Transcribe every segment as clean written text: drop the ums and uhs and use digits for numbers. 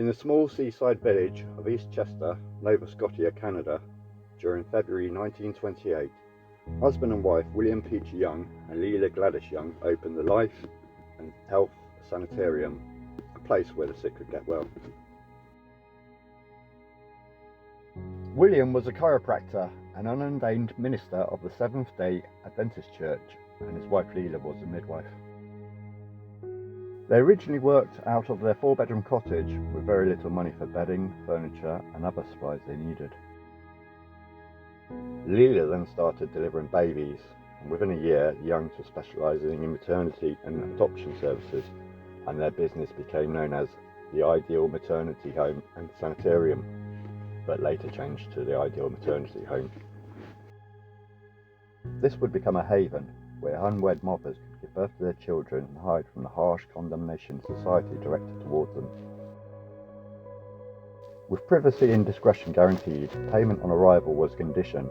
In the small seaside village of East Chester, Nova Scotia, Canada, during February 1928, husband and wife William Peach Young and Leila Gladys Young opened the Life and Health Sanitarium, a place where the sick could get well. William was a chiropractor and unordained minister of the Seventh-day Adventist Church, and his wife Leila was a midwife. They originally worked out of their 4-bedroom cottage with very little money for bedding, furniture and other supplies they needed. Leila then started delivering babies, and within a year the Youngs were specialising in maternity and adoption services, and their business became known as the Ideal Maternity Home and Sanitarium, but later changed to the Ideal Maternity Home. This would become a haven where unwed mothers could give birth to their children and hide from the harsh condemnation society directed towards them. With privacy and discretion guaranteed, payment on arrival was a condition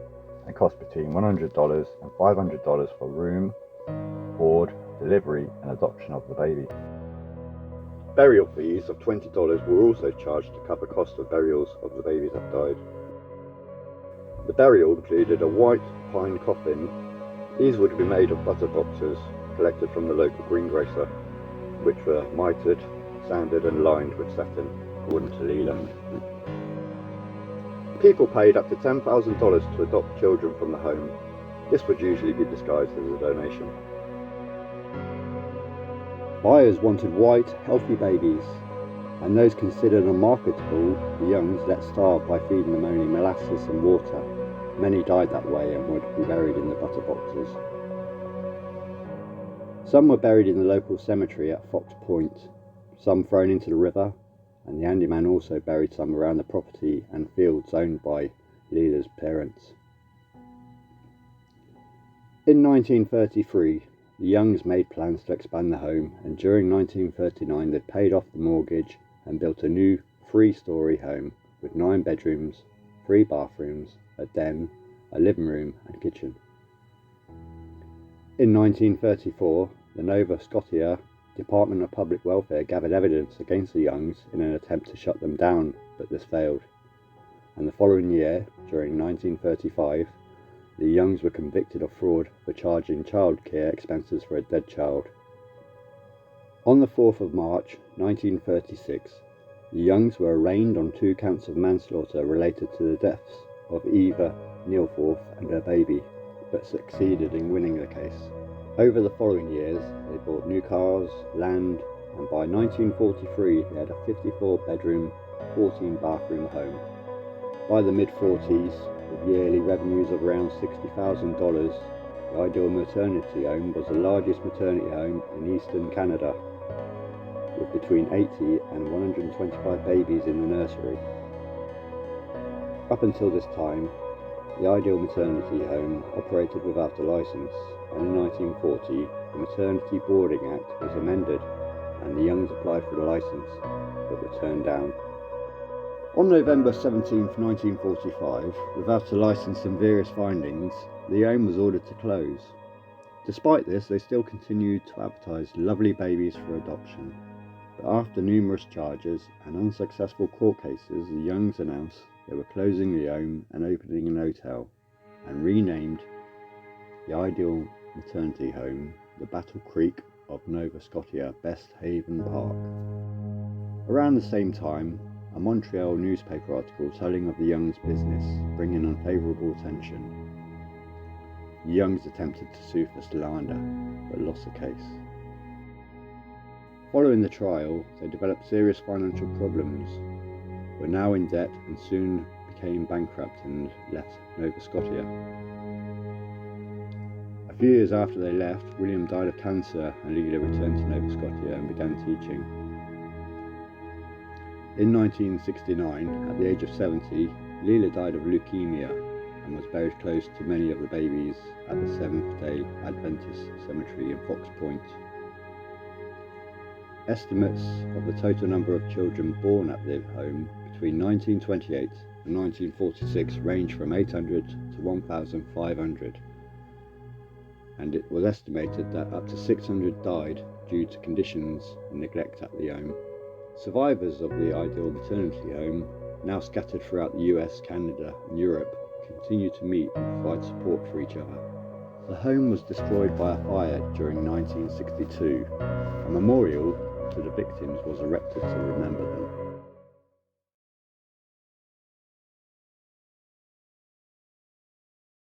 and cost between $100 and $500 for room, board, delivery and adoption of the baby. Burial fees of $20 were also charged to cover costs of burials of the babies that died. The burial included a white pine coffin. These would be made of butterboxes collected from the local greengrocer, which were mitred, sanded and lined with satin, according to Leland. People paid up to $10,000 to adopt children from the home. This would usually be disguised as a donation. Buyers wanted white, healthy babies, and those considered unmarketable, the Youngs let starve by feeding them only molasses and water. Many died that way and would be buried in the butterboxes. Some were buried in the local cemetery at Fox Point, some thrown into the river, and the handyman also buried some around the property and fields owned by Leila's parents. In 1933, the Youngs made plans to expand the home, and during 1939 they paid off the mortgage and built a new 3-storey home with 9 bedrooms, 3 bathrooms, a den, a living room and kitchen. In 1934, the Nova Scotia Department of Public Welfare gathered evidence against the Youngs in an attempt to shut them down, but this failed. And the following year, during 1935, the Youngs were convicted of fraud for charging childcare expenses for a dead child. On the 4th of March 1936, the Youngs were arraigned on 2 counts of manslaughter related to the deaths of Eva Neilforth and her baby, but succeeded in winning the case. Over the following years, they bought new cars, land, and by 1943 they had a 54-bedroom, 14-bathroom home. By the mid-40s, with yearly revenues of around $60,000, the Ideal Maternity Home was the largest maternity home in eastern Canada, with between 80 and 125 babies in the nursery. Up until this time, the Ideal Maternity Home operated without a licence, and in 1940 the Maternity Boarding Act was amended and the Youngs applied for the licence, but were turned down. On November 17, 1945, without a licence and various findings, the home was ordered to close. Despite this, they still continued to advertise lovely babies for adoption. But after numerous charges and unsuccessful court cases, the Youngs announced they were closing the home and opening an hotel, and renamed the Ideal Maternity Home the Battle Creek of Nova Scotia Best Haven Park. Around the same time, a Montreal newspaper article telling of the Youngs' business bringing unfavourable attention. The Youngs attempted to sue for slander, but lost the case. Following the trial, they developed serious financial problems, were now in debt and soon became bankrupt and left Nova Scotia. A few years after they left, William died of cancer and Leila returned to Nova Scotia and began teaching. In 1969, at the age of 70, Leila died of leukemia and was buried close to many of the babies at the Seventh-day Adventist Cemetery in Fox Point. Estimates of the total number of children born at the home between 1928 and 1946 range from 800 to 1,500, and it was estimated that up to 600 died due to conditions and neglect at the home. Survivors of the ideal maternity home, now scattered throughout the US, Canada and Europe, continue to meet and provide support for each other. The home was destroyed by a fire during 1962. A memorial to the victims was erected to remember them.